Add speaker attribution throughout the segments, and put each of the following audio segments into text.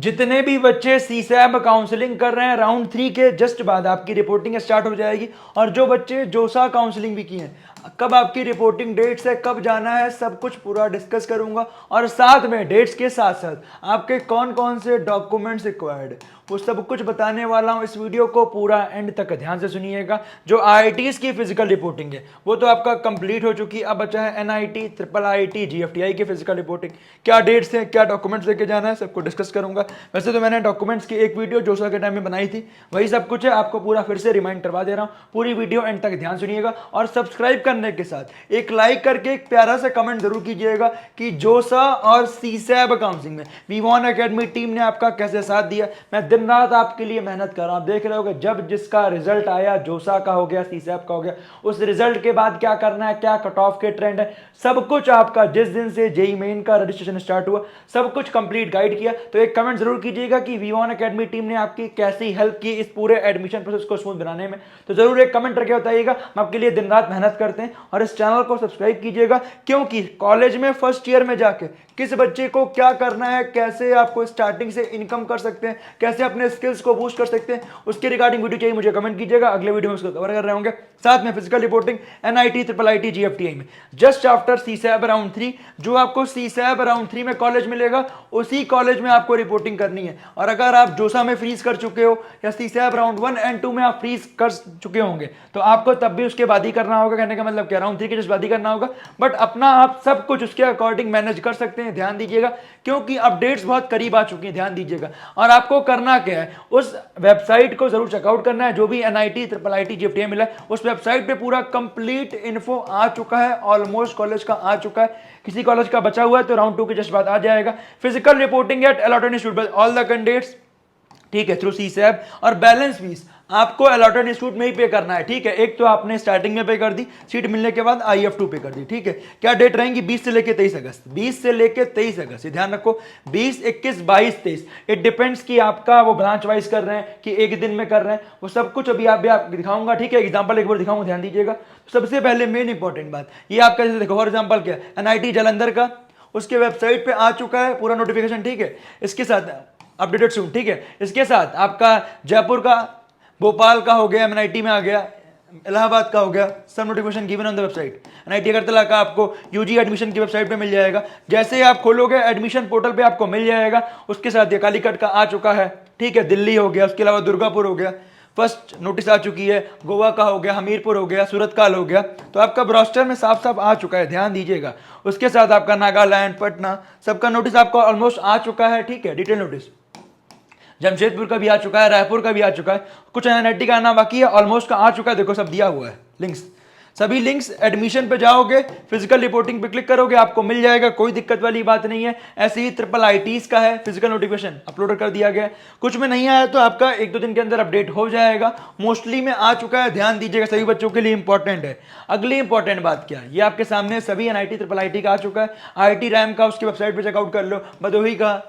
Speaker 1: जितने भी बच्चे सीसैब काउंसलिंग कर रहे हैं राउंड 3 के जस्ट बाद आपकी रिपोर्टिंग स्टार्ट हो जाएगी। और जो बच्चे जोसा काउंसलिंग भी किए हैं, कब आपकी रिपोर्टिंग डेट्स है, कब जाना है, सब कुछ पूरा डिस्कस करूंगा। और साथ में डेट्स के साथ साथ आपके कौन कौन से डॉक्यूमेंट्स रिक्वायर्ड है वो सब कुछ बताने वाला हूं। इस वीडियो को पूरा एंड तक ध्यान से सुनिएगा। जो आईआईटीज की फिजिकल रिपोर्टिंग है वो तो आपका कंप्लीट हो चुकी है, अब बचा है एनआईटी, ट्रिपल आईटी, जीएफटीआई की फिजिकल रिपोर्टिंग। क्या डेट्स हैं, क्या डॉक्यूमेंट्स लेके जाना है, सबको डिस्कस करूंगा। वैसे तो मैंने डॉक्यूमेंट्स की एक वीडियो जोसा के टाइम में बनाई थी, वही सब कुछ है, आपको पूरा फिर से रिमाइंड करवा दे रहा हूं। पूरी वीडियो एंड तक ध्यान सुनिएगा और सब्सक्राइब करने के साथ एक लाइक करके एक प्यारा सा कमेंट जरूर कीजिएगा कि जोसा और सीसैब काउंसलिंग में वी1 एकेडमी टीम ने आपका कैसे साथ दिया। मैं दिन रात आपके लिए मेहनत कर रहा हूं, देख रहे होगे जब जिसका रिजल्ट आया, जोसा का हो गया, सीसैब का हो गया, उस रिजल्ट के बाद क्या करना है, क्या कट ऑफ के ट्रेंड है, सब कुछ आपका जिस दिन से जेईई मेन का रजिस्ट्रेशन स्टार्ट हुआ सब कुछ कंप्लीट गाइड किया। तो एक कमेंट जरूर कीजिएगा कि वी1 एकेडमी टीम ने आपकी कैसी हेल्प की इस पूरे एडमिशन प्रोसेस को स्मूथ बनाने में। तो जरूर एक कमेंट करके बताइएगा, हम आपके लिए दिन रात मेहनत करते हैं। और इस चैनल को सब्सक्राइब कीजिएगा, क्योंकि कॉलेज में फर्स्ट ईयर में जाके किस बच्चे को क्या करना है, कैसे आपको स्टार्टिंग से इनकम कर सकते हैं, कैसे अपने स्किल्स को बूस्ट कर सकते हैं, उसके रिगार्डिंग वीडियो चाहिए मुझे कमेंट कीजिएगा, अगले वीडियो में उसको कवर कर रहे होंगे। साथ में physical reporting NIT, triple IT, GFTI में जस्ट आफ्टर सीसैब राउंड 3, जो आपको सीसैब राउंड 3 में कॉलेज मिलेगा उसी कॉलेज में आपको रिपोर्टिंग करनी है। और अगर आप जोसा में फ्रीज कर चुके हो या सीसैब राउंड 1 एंड 2 में आप फ्रीज कर चुके होंगे तो आपको तब भी उसके बाद ही करना होगा। कहने का मतलब क्या, राउंड 3 के जस्ट बाद ही करना होगा, बट अपना आप सब कुछ उसके अकॉर्डिंग मैनेज कर सकते हैं। ध्यान दीजिएगा क्योंकि अपडेट्स बहुत करीब आ चुकी हैं, ध्यान दीजिएगा। और आपको करना क्या है, उस वेबसाइट को जरूर चेकआउट करना है, जो भी एनआईटी, ट्रिपल आईटी, जीएफटीआई मिला है उस वेबसाइट पे पूरा कंप्लीट इन्फो आ चुका है, ऑलमोस्ट कॉलेज का आ चुका है। किसी कॉलेज का बचा हुआ है तो राउंड 2 के जस्ट बाद आ जाएगा। Physical reporting at allotted institute by all the candidates, ठीक है, थ्रू सीसैब। और बैलेंस फीस आपको अलॉटेड इंस्टीट्यूट में ही पे करना है, ठीक है। एक तो आपने स्टार्टिंग में पे कर दी, सीट मिलने के बाद IF2 पे कर दी, ठीक है। क्या डेट रहेंगी, 20 से लेके 23 अगस्त, 20 से लेके 23 अगस्त, ध्यान रखो, 20, 21, 22, 23। इट डिपेंड्स कि आपका वो ब्रांच वाइज कर रहे हैं कि एक दिन में कर रहे हैं, वो सब कुछ अभी आप दिखाऊंगा, ठीक है। एग्जाम्पल एक बार दिखाऊंगा, ध्यान दीजिएगा। सबसे पहले मेन इंपॉर्टेंट बात ये आपका, जैसे देखो फॉर एग्जाम्पल क्या एनआईटी जालंधर का, उसके वेबसाइट पे आ चुका है पूरा नोटिफिकेशन, ठीक है। इसके साथ अपडेटेड सून, ठीक है। इसके साथ आपका जयपुर का, भोपाल का हो गया, एनआईटी में आ गया, इलाहाबाद का हो गया, सब notification given on the website. NIT Agartala का आपको यूजी एडमिशन की वेबसाइट पे मिल जाएगा, जैसे ही आप खोलोगे एडमिशन पोर्टल पे आपको मिल जाएगा। उसके साथ ये कालीकट का आ चुका है, ठीक है, दिल्ली हो गया, उसके अलावा दुर्गापुर हो गया, फर्स्ट नोटिस आ चुकी है, गोवा का हो गया, हमीरपुर हो गया, सूरत काल हो गया। तो आपका ब्रोस्टर में साफ साफ आ चुका है, ध्यान दीजिएगा। उसके साथ आपका नागालैंड, पटना, सबका नोटिस आपका ऑलमोस्ट आ चुका है, ठीक है, डिटेल नोटिस। जमशेदपुर का भी आ चुका है, रायपुर का भी आ चुका है, कुछ एनआईटी का आना बाकी है, ऑलमोस्ट का आ चुका है। देखो सब दिया हुआ है लिंक्स, सभी लिंक्स। एडमिशन पे जाओगे, फिजिकल रिपोर्टिंग पे क्लिक करोगे, आपको मिल जाएगा, कोई दिक्कत वाली बात नहीं है। ऐसे ही ट्रिपल आईटीज का है, फिजिकल नोटिफिकेशन अपलोड कर दिया गया है। कुछ में नहीं आया तो आपका 1-2 दिन के अंदर अपडेट हो जाएगा, मोस्टली में आ चुका है। ध्यान दीजिएगा, सभी बच्चों के लिए इंपॉर्टेंट है। अगली इंपॉर्टेंट बात क्या है, ये आपके सामने सभी एनआईटी, ट्रिपल आईटी का आ चुका है। आईटी रैम का उसकी वेबसाइट पर चेकआउट कर लो, भदोही का,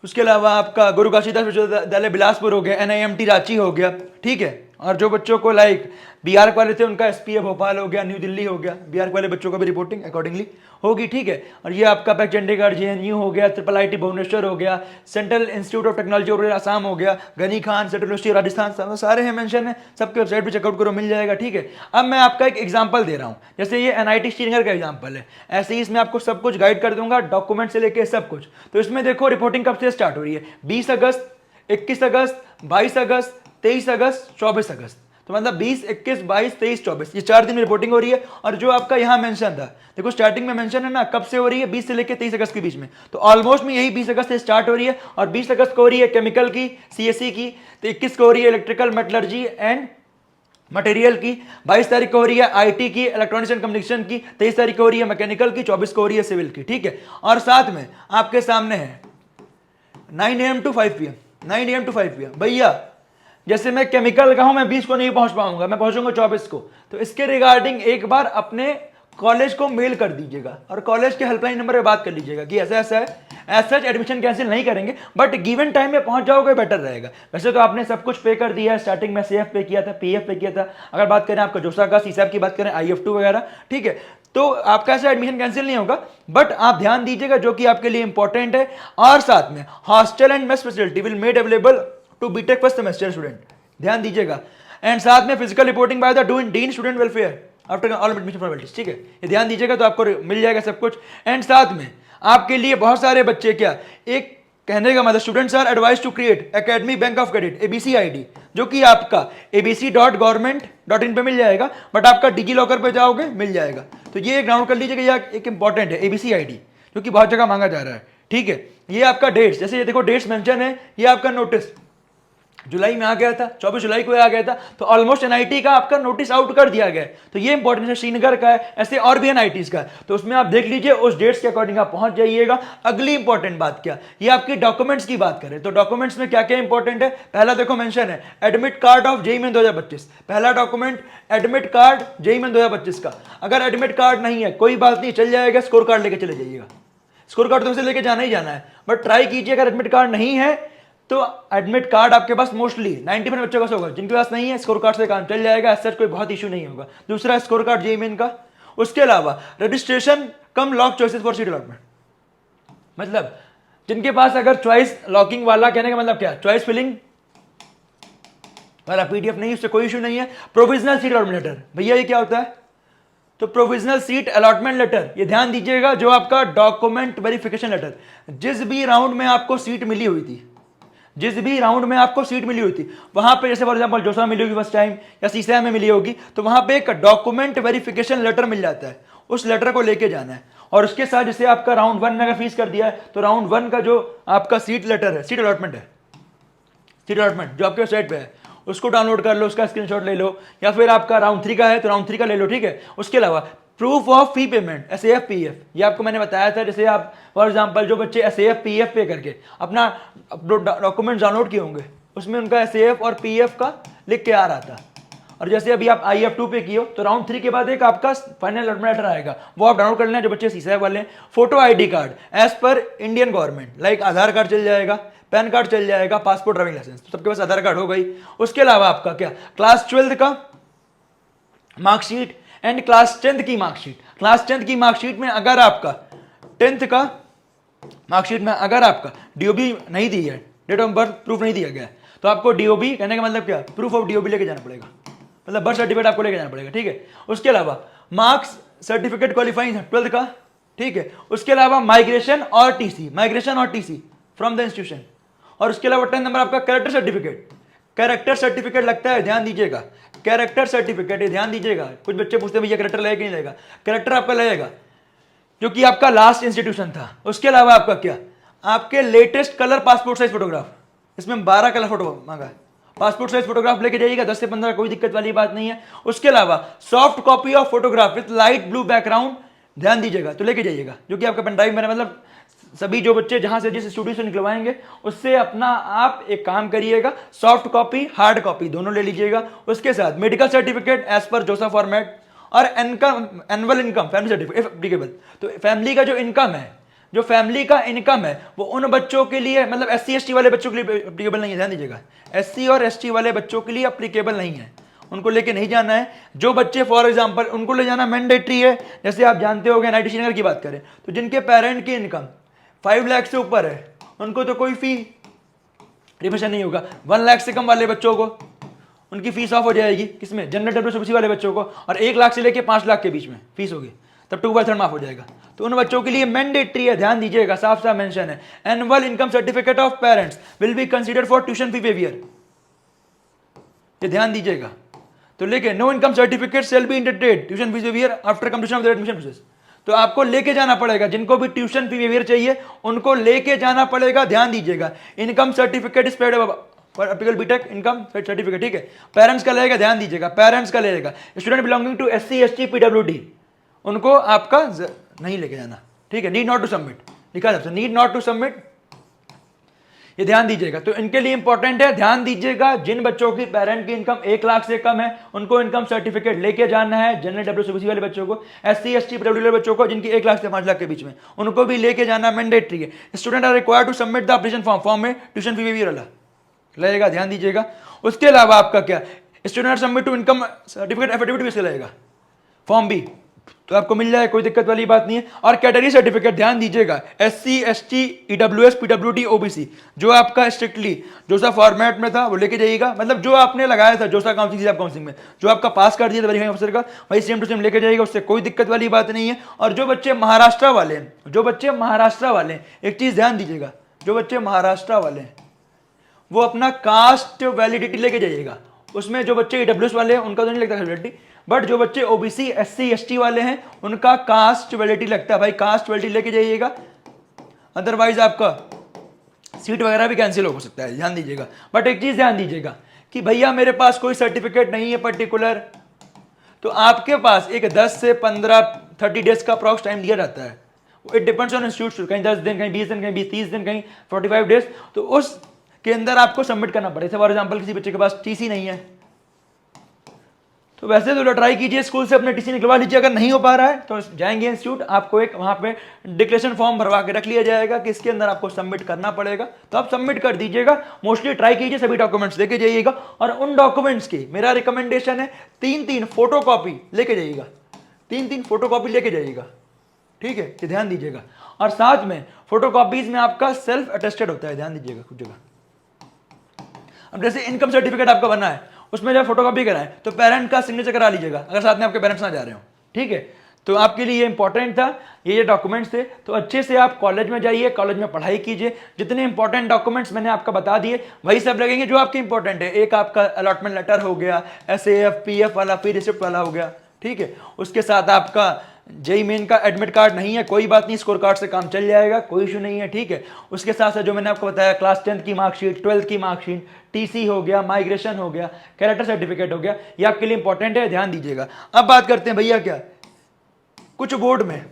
Speaker 1: उसके अलावा आपका गुरु काशीदास विश्वविद्यालय बिलासपुर हो गया, एनआईएमटी रांची हो गया, ठीक है। और जो बच्चों को लाइक बिहार वाले थे उनका एसपीए भोपाल हो गया, न्यू दिल्ली हो गया, बिहार वाले बच्चों का भी रिपोर्टिंग अकॉर्डिंगली होगी, ठीक है। और ये आपका पैक चंडीगढ़, जेएनयू हो गया, ट्रिपल आईटी भुवनेश्वर हो गया, सेंट्रल इंस्टीट्यूट ऑफ टेक्नोलॉजी और आसाम हो गया, गनी खान सेंट्रल यूनिवर्सिटी राजस्थान, सारे हैं मेंशन है, सबके वेबसाइट पे चेकआउट करो, मिल जाएगा, ठीक है। अब मैं आपका एक एग्जांपल दे रहा हूं, जैसे ये एनआईटी श्रीनगर का एग्जांपल है, ऐसे ही इसमें आपको सब कुछ गाइड कर दूंगा, डॉक्यूमेंट से लेके सब कुछ। तो इसमें देखो रिपोर्टिंग कब से स्टार्ट हो रही है, 20 अगस्त, 21 अगस्त, 22 अगस्त, 23 अगस्त, 24 अगस्त। तो मतलब 20, 21, 22, 23, 24, ये 4 दिन में रिपोर्टिंग हो रही है। और जो आपका यहाँ मेंशन था, देखो स्टार्टिंग में मेंशन है ना, कब से हो रही है, 20 से लेकर 23 अगस्त के बीच में। तो ऑलमोस्ट में यही 20 अगस्त से स्टार्ट हो रही है। और 20 अगस्त को हो रही है केमिकल की, सीएससी की, तो 21 को हो रही है इलेक्ट्रिकल, मेटलर्जी एंड मटेरियल की, 22 तारीख को हो रही है आईटी की, इलेक्ट्रॉनिक्स एंड कम्युनिकेशन की, 23 तारीख को हो रही है मैकेनिकल की, 24 को हो रही है सिविल की, ठीक है। और साथ में आपके सामने है 9 AM to 5 PM, 9 AM to 5 PM। भैया जैसे मैं केमिकल का हूं, मैं 20 को नहीं पहुंच पाऊंगा, मैं पहुंचूंगा 24 को। तो इसके रिगार्डिंग एक बार अपने कॉलेज को मेल कर दीजिएगा और कॉलेज के हेल्पलाइन नंबर पे बात कर लीजिएगा कि ऐसा ऐसा है। एज सच एडमिशन कैंसिल नहीं करेंगे, बट गिवन टाइम में पहुंच जाओगे बेटर रहेगा। वैसे तो आपने सब कुछ पे कर दिया है, स्टार्टिंग में सीएफ पे किया था, पीएफ पे किया था। अगर बात करें आपका जोसा का, सीसैब की बात करें, IF2 वगैरह, ठीक है। तो आपका ऐसा एडमिशन कैंसिल नहीं होगा, बट आप ध्यान दीजिएगा जो कि आपके लिए इंपॉर्टेंट है। और साथ में hostel and mess facility will made available to BTech first semester student, ध्यान दीजिएगा। एंड साथ में physical reporting by the dean student welfare after all admission formalities, ठीक है, ये ध्यान दीजिएगा तो आपको मिल जाएगा सब कुछ। एंड साथ में आपके लिए बहुत सारे बच्चे क्या, एक कहने का मतलब students are advise to create academy bank of credit ABC ID, जो कि आपका abc.government.in पे मिल जाएगा, बट आपका डिजी लॉकर पे जाओगे मिल जाएगा। तो ये डाउनलोड कर लीजिएगा, ये एक इंपॉर्टेंट है एबीसी आईडी, जो कि बहुत जगह मांगा जा रहा है, ठीक है। ये आपका डेट्स, जैसे ये देखो डेट्स मेंशन है, ये आपका नोटिस जुलाई में आ गया था, 24 जुलाई को आ गया था, तो ऑलमोस्ट एनआईटी का आपका नोटिस आउट कर दिया गया है। तो ये इंपॉर्टेंट है, श्रीनगर का है, ऐसे और भी एनआईटीज का है, तो उसमें आप देख लीजिए, उस डेट्स के अकॉर्डिंग आप पहुंच जाइएगा। अगली इंपॉर्टेंट बात क्या, ये आपकी डॉक्यूमेंट्स की बात करें तो डॉक्यूमेंट्स में क्या क्या इंपॉर्टेंट है। पहला देखो मेंशन है admit card of JEE main 2025, पहला document admit card JEE main 2025 का। अगर एडमिट कार्ड नहीं है कोई बात नहीं, चल जाएगा, स्कोर कार्ड लेके चले जाइएगा, स्कोर कार्ड तो उसे लेके जाना ही जाना है, बट ट्राई कीजिए अगर एडमिट कार्ड नहीं है तो एडमिट कार्ड आपके पास मोस्टली 90% बच्चों का होगा, जिनके पास नहीं है स्कोर कार्ड से काम चल जाएगा, ऐसा कोई बहुत इशू नहीं होगा। दूसरा स्कोर कार्ड जेईई मेन का। उसके अलावा registration come lock choices for seat allotment, मतलब जिनके पास अगर चॉइस लॉकिंग वाला, कहने का मतलब क्या, चॉइस फिलिंग वाला पीडीएफ नहीं, उससे कोई इशू नहीं है। प्रोविजनल सीट अलॉटमेंट लेटर, भैया ये क्या होता है, तो प्रोविजनल सीट अलॉटमेंट लेटर, ये ध्यान दीजिएगा, जो आपका डॉक्यूमेंट वेरिफिकेशन लेटर, जिस भी राउंड में आपको सीट मिली हुई थी, जिस भी राउंड में आपको सीट मिली हुई थी, वहां पे जैसे फॉर एग्जांपल जोसा मिली होगी फर्स्ट टाइम या सीसीआई में मिली होगी, तो वहां पे एक डॉक्यूमेंट वेरिफिकेशन लेटर मिल जाता है, उस लेटर को लेके जाना है। और उसके साथ जैसे आपका राउंड 1 में अगर फीस कर दिया है, तो राउंड 1 का जो आपका सीट लेटर है, सीट अलॉटमेंट है, सीट अलॉटमेंट जो आपके वेबसाइट पे है, उसको डाउनलॉड कर लो, उसका स्क्रीनशॉट ले लो, या फिर आपका राउंड 3 का है तो राउंड 3 का ले लो, ठीक है। उसके अलावा proof of fee payment SAF PF, ये आपको मैंने बताया था, जैसे आप फॉर एग्जांपल जो बच्चे एसएएफ पीएफ पे करके अपना डॉक्यूमेंट डाउनलोड किए होंगे, उसमें उनका एसएएफ और पीएफ का लिख के आ रहा था। और जैसे अभी आप IF2 पे किए हो तो राउंड 3 के बाद एक आपका फाइनल अलॉटमेंट लेटर आएगा, वो आप डाउनलोड कर लेना जो बच्चे सीसीआई वाले हैं। Photo ID card as per Indian government, like Aadhaar card चल जाएगा, पैन कार्ड चल जाएगा, पासपोर्ट, ड्राइविंग लाइसेंस, तो सबके पास आधार कार्ड हो गई। उसके अलावा आपका क्या, क्लास 12 का मार्कशीट एंड क्लास 10th की मार्कशीट। क्लास 10th की मार्कशीट में अगर आपका 10th का मार्कशीट में अगर आपका डीओबी नहीं दी है, डेट ऑफ बर्थ प्रूफ नहीं दिया गया, तो आपको डीओबी, कहने का मतलब क्या, प्रूफ ऑफ डीओबी लेके जाना पड़ेगा, मतलब बर्थ सर्टिफिकेट आपको लेके जाना पड़ेगा, ठीक है। उसके अलावा मार्क्स सर्टिफिकेट क्वालिफाइंग 12th का, ठीक है। उसके अलावा माइग्रेशन और टीसी, माइग्रेशन और टीसी फ्रॉम द इंस्टीट्यूशन। और उसके अलावा 10 नंबर आपका कैरेक्टर सर्टिफिकेट, कैरेक्टर सर्टिफिकेट लगता है, ध्यान दीजिएगा, कैरेक्टर सर्टिफिकेट है, ध्यान दीजिएगा। कुछ बच्चे पूछते हैं भैया कैरेक्टर लगेगा नहीं लगेगा, कैरेक्टर आपका लगेगा जो कि आपका लास्ट इंस्टीट्यूशन था। उसके अलावा आपका क्या, आपके latest colour passport size photograph, इसमें 12 कलर फोटो मांगा है, पासपोर्ट साइज फोटोग्राफ लेके जाइएगा, 10 से 15, कोई दिक्कत वाली बात नहीं है। उसके अलावा soft copy of photograph with light blue background, ध्यान दीजिएगा, तो लेके जाइएगा, जो कि आपका पेन ड्राइव में, मतलब सभी जो बच्चे जहां से जिस स्टूडियो से निकलवाएंगे उससे अपना आप एक काम करिएगा, सॉफ्ट कॉपी हार्ड कॉपी दोनों ले लीजिएगा। उसके साथ मेडिकल सर्टिफिकेट एज पर जोसा फॉर्मेट और income, annual income, family certificate if applicable. तो फैमिली का जो इनकम है, जो फैमिली का इनकम है वो उन बच्चों के लिए, मतलब SC ST वाले बच्चों के लिए एप्लीकेबल नहीं है, ध्यान दीजिएगा, SC और ST वाले बच्चों के लिए एप्लीकेबल नहीं है, उनको लेके नहीं जाना है। जो बच्चे फॉर एग्जांपल उनको ले जाना मैंडेटरी है, जैसे आप जानते हो NIT श्रीनगर की बात करें तो जिनके पेरेंट की इनकम 5 लाख से ऊपर है उनको तो कोई फी रिफंड नहीं होगा। 1 लाख से कम वाले बच्चों को उनकी फीस ऑफ हो जाएगी, किसमें, जनरल WCPC वाले बच्चों को, और 1 लाख से लेके 5 लाख के बीच में फीस होगी, तब 2/3 माफ हो जाएगा। तो उन बच्चों के लिए मैंडेटरी है, ध्यान दीजिएगा, साफ साफ मेंशन है, annual income certificate of parents will be considered for tuition fee waiver, ये ध्यान दीजिएगा। तो लेके no income certificate shall be entertained tuition fees waiver after completion of the admission process. तो आपको लेके जाना पड़ेगा, जिनको भी ट्यूशन फी वेवियर चाहिए उनको लेके जाना पड़ेगा, ध्यान दीजिएगा। Income certificate spread for applicable BTech income certificate, ठीक है। पेरेंट्स का लगेगा, ध्यान दीजिएगा, पेरेंट्स का लगेगा। Student belonging to SC ST PWD उनको आपका नहीं लेके जाना, ठीक है। नीड नॉट टू सबमिट लिखा है, नीड नॉट टू सबमिट, ये ध्यान दीजिएगा। तो इनके लिए इंपॉर्टेंट है, ध्यान दीजिएगा, जिन बच्चों की पेरेंट की इनकम 1 लाख से कम है उनको इनकम सर्टिफिकेट लेके जाना है। जनरल WCPC वाले बच्चों को, SC ST PWD वाले बच्चों को जिनकी 1 लाख से 5 लाख के बीच में, उनको भी लेके जाना मैंडेटरी है। Student are required to submit the application form में ट्यूशन फी वेवियर वाला लगेगा, ध्यान दीजिएगा। उसके अलावा आपका क्या, student submit to income certificate affidavit भी लगेगा, फॉर्म बी, तो आपको मिल जाए, कोई दिक्कत वाली बात नहीं है। और कैटेगरी सर्टिफिकेट ध्यान दीजिएगा, SC ST EWS PWD OBC जो आपका स्ट्रिक्टली जो सा फॉर्मेट में था वो लेके जाइएगा, मतलब जो आपने लगाया था जो सा काउंसिलिंग में जो आपका पास कर दिया था वेरीफाइंग ऑफिसर का, वही सेम टू सेम लेके जाइएगा, उससे कोई दिक्कत वाली बात नहीं है। और जो बच्चे महाराष्ट्र वाले हैं, एक चीज ध्यान दीजिएगा, जो बच्चे महाराष्ट्र वाले हैं वो अपना कास्ट वैलिडिटी लेके जाइएगा। उसमें जो बच्चे EWS वाले हैं उनका तो नहीं लगता वैलिडिटी, बट जो बच्चे OBC SC ST वाले हैं उनका कास्ट वैलिडिटी लगता है। भाई कास्ट वैलिडिटी लेके जाइएगा, अदरवाइज आपका सीट वगैरह भी कैंसिल हो सकता है, ध्यान दीजिएगा। बट एक चीज ध्यान दीजिएगा कि भैया मेरे पास कोई सर्टिफिकेट नहीं है पर्टिकुलर, तो आपके पास एक 10 से 15-30 डेज का अप्रॉक्स टाइम दिया जाता है। इट डिपेंड्स ऑन इंस्टीट्यूट, कहीं 10 दिन, कहीं 20 दिन, कहीं 30 दिन, कहीं 45 डेज, तो उस के अंदर आपको सबमिट करना पड़ेगा। फॉर एग्जांपल किसी बच्चे के पास TC नहीं है तो वैसे तो ट्राई कीजिए स्कूल से अपने TC निकलवा लीजिए, अगर नहीं हो पा रहा है तो जाएंगे इंस्टीट्यूट, आपको एक वहां पे डिक्लेरेशन फॉर्म भरवा के रख लिया जाएगा कि इसके अंदर आपको सबमिट करना पड़ेगा, तो आप सबमिट कर दीजिएगा। मोस्टली ट्राई कीजिए, सभी डॉक्यूमेंट्स लेके जाइएगा, और उन डॉक्यूमेंट्स की मेरा रिकमेंडेशन है 3-3 फोटो कॉपी लेके जाइएगा, 3-3 फोटो कॉपी लेके जाइएगा, ठीक है, ये ध्यान दीजिएगा। और साथ में फोटो कॉपीज में आपका सेल्फ अटेस्टेड होता है, ध्यान दीजिएगा कुछ जगह। अब जैसे इनकम सर्टिफिकेट आपका बना है, उसमें जब फोटोकॉपी कराएं तो पेरेंट का सिग्नेचर करा लीजिएगा, अगर साथ में आपके पेरेंट्स ना जा रहे हो, ठीक है। तो आपके लिए ये इंपॉर्टेंट था, ये डॉक्यूमेंट्स थे। तो अच्छे से आप कॉलेज में जाइए, कॉलेज में पढ़ाई कीजिए, जितने इंपॉर्टेंट डॉक्यूमेंट्स मैंने आपका बता दिए वही सब लगेंगे जो आपके इंपॉर्टेंट है। एक आपका अलॉटमेंट लेटर हो गया, SAF PF वाला, फी रिसिप्ट वाला हो गया, ठीक है। उसके साथ आपका JEE मेन का एडमिट कार्ड नहीं है, कोई बात नहीं, स्कोर कार्ड से काम चल जाएगा, कोई इशू नहीं है, ठीक है। उसके साथ साथ जो मैंने आपको बताया, क्लास 10th की मार्कशीट, 12th की मार्कशीट, TC हो गया, माइग्रेशन हो गया, कैरेक्टर सर्टिफिकेट हो गया, ये आपके लिए इंपॉर्टेंट है, ध्यान दीजिएगा। अब बात करते हैं भैया क्या, कुछ बोर्ड में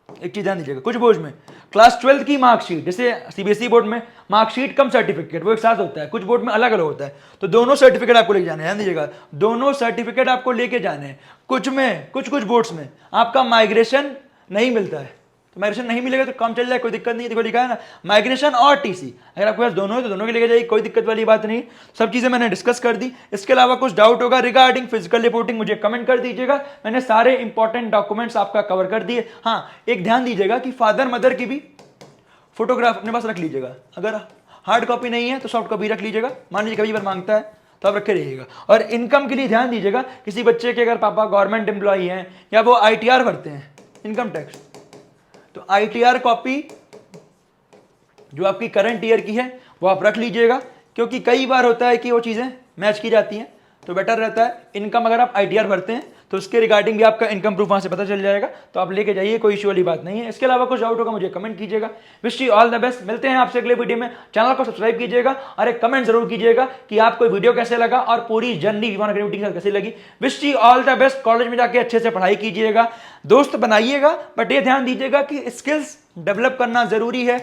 Speaker 1: एक चीज ध्यान दीजिएगा, कुछ बोर्ड में क्लास 12th की मार्कशीट, जैसे CBSE बोर्ड में मार्कशीट कम सर्टिफिकेट वो एक साथ होता है, कुछ बोर्ड में अलग अलग होता है, तो दोनों सर्टिफिकेट आपको लेके जाने हैं, ध्यान दीजिएगा, दोनों सर्टिफिकेट आपको लेके जाने हैं। कुछ में कुछ बोर्ड्स में आपका माइग्रेशन नहीं मिलता है, तो माइग्रेशन नहीं मिलेगा तो काम चल जाए, कोई दिक्कत नहीं है। देखो लिखा है ना, माइग्रेशन और TC, अगर आपके पास दोनों है तो दोनों के लेके जाइए, कोई दिक्कत वाली बात नहीं। सब चीजें मैंने डिस्कस कर दी। इसके अलावा कुछ डाउट होगा रिगार्डिंग फिजिकल रिपोर्टिंग, मुझे कमेंट कर दीजिएगा, मैंने सारे इंपॉर्टेंट डॉक्यूमेंट्स आपका कवर कर दिए। हाँ, एक ध्यान दीजिएगा कि फादर मदर की भी फोटोग्राफ अपने पास रख लीजिएगा, अगर हार्ड कॉपी नहीं है तो सॉफ्ट कॉपी रख लीजिएगा, मान लीजिए कभी बार मांगता है तो आप रखे रहिएगा। और इनकम के लिए ध्यान दीजिएगा, किसी बच्चे के अगर पापा गवर्नमेंट एम्प्लॉई हैं या वो ITR भरते हैं, इनकम टैक्स, तो ITR कॉपी जो आपकी करंट ईयर की है वो आप रख लीजिएगा, क्योंकि कई बार होता है कि वो चीज़ें मैच की जाती हैं, तो बेटर रहता है इनकम अगर आप ITR भरते हैं तो उसके रिगार्डिंग भी आपका इनकम प्रूफ वहां से पता चल जाएगा, तो आप लेके जाइए, कोई इशू वाली बात नहीं है। इसके अलावा कुछ डाउट होगा मुझे कमेंट कीजिएगा। Wish you all the best, मिलते हैं आपसे अगले वीडियो में। चैनल को सब्सक्राइब कीजिएगा और एक कमेंट जरूर कीजिएगा कि आपको वीडियो कैसे लगा और पूरी जर्नी विमान अकेडमी के साथ कैसी लगी। Wish you all the best, college में जाके अच्छे से पढ़ाई कीजिएगा, दोस्त बनाइएगा, बट ये ध्यान दीजिएगा कि स्किल्स डेवलप करना जरूरी है,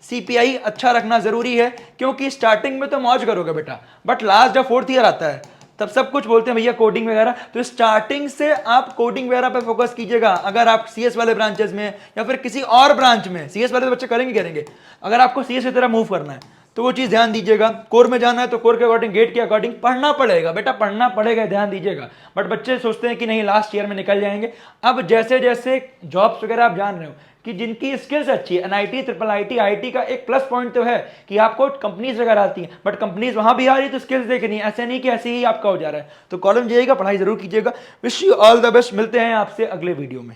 Speaker 1: CPI अच्छा रखना जरूरी है, क्योंकि स्टार्टिंग में तो मौज करोगे बेटा, बट लास्ट जब 4th ईयर आता है तब सब कुछ बोलते हैं भैया कोडिंग वगैरह, तो स्टार्टिंग से आप कोडिंग वगैरह पे फोकस कीजिएगा। अगर आप CS वाले ब्रांचेस में या फिर किसी और ब्रांच में, CS वाले तो बच्चे करेंगे, अगर आपको CS की तरह मूव करना है तो वो चीज़ ध्यान दीजिएगा। कोर में जाना है तो कोर के अकॉर्डिंग, गेट के अकॉर्डिंग पढ़ना पड़ेगा बेटा, पढ़ना पड़ेगा, ध्यान दीजिएगा। बट बच्चे सोचते हैं कि नहीं लास्ट ईयर में निकल जाएंगे। अब जैसे जैसे जॉब्स वगैरह आप जान रहे हो कि जिनकी स्किल्स अच्छी है, NIT IIT IIT का एक प्लस पॉइंट तो है कि आपको कंपनीज वगैरह आती हैं, बट कंपनीज वहां भी आ रही तो स्किल्स देखनी है, ऐसे नहीं कि ऐसे ही आपका हो जा रहा है। तो कॉलेज जाइएगा, पढ़ाई जरूर कीजिएगा। Wish you all the best, मिलते हैं आपसे अगले वीडियो में।